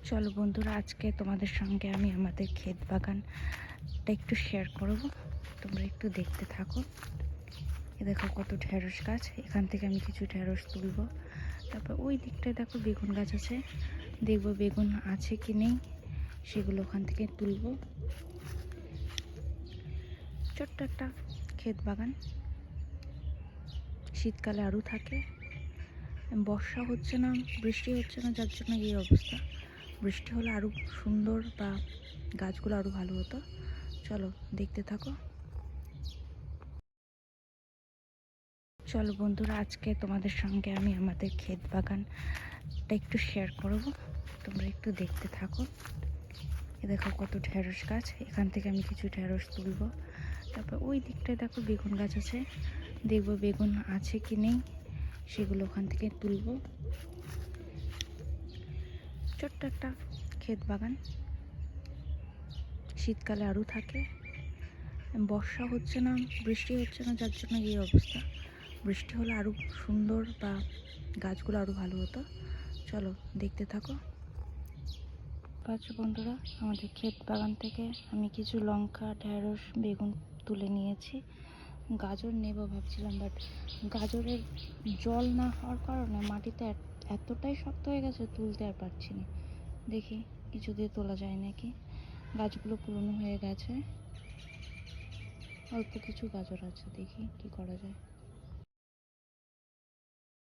চলো বন্ধুরা, আজকে তোমাদের সঙ্গে আমি আমাদের ক্ষেত বাগানটা একটু শেয়ার করব। তোমরা একটু দেখতে থাকো। এ দেখো কত ঢেঁড়স গাছ, এখান থেকে আমি কিছু ঢেঁড়স তুলবো। তারপর ওই দিকটায় দেখো বেগুন গাছ আছে, দেখবো বেগুন আছে কি নেই, সেগুলো ওখান থেকে তুলবো। ছোট্ট একটা ক্ষেত বাগান, শীতকালে আরও থাকে। বর্ষা হচ্ছে না, বৃষ্টি হচ্ছে না, যার জন্য এই অবস্থা। বৃষ্টি হলে আরও সুন্দর বা গাছগুলো আরও ভালো হতো। চলো দেখতে থাকো। চলো বন্ধুরা, আজকে তোমাদের সঙ্গে আমি আমাদের ক্ষেত বাগানটা একটু শেয়ার করব। তোমরা একটু দেখতে থাকো। এ দেখো কত ঢেঁড়স গাছ, এখান থেকে আমি কিছু ঢেঁড়স তুলবো। তারপর ওই দিকটায় দেখো বেগুন গাছ আছে, দেখবো বেগুন আছে কি নেই, সেগুলো ওখান থেকে তুলবো। ছোট্ট একটা ক্ষেত বাগান, শীতকালে আরও থাকে। বর্ষা হচ্ছে না, বৃষ্টি হচ্ছে না, যার জন্য এই অবস্থা। বৃষ্টি হলে আরও সুন্দর বা গাছগুলো আরও ভালো হতো। চলো দেখতে থাকো। বন্ধুরা, আমাদের ক্ষেত বাগান থেকে আমি কিছু লঙ্কা, ঢেঁড়স, বেগুন তুলে নিয়েছি। গাজর নেব ভাবছিলাম, বাট গাজরের জল না হওয়ার কারণে মাটিতে এতটাই শক্ত হয়ে গেছে, তুলতে আর পারছি না। দেখি কিছু দিয়ে তোলা যায় নাকি। গাছগুলো পুরনো হয়ে গেছে, অল্প কিছু গাজর আছে, দেখি কি করা যায়।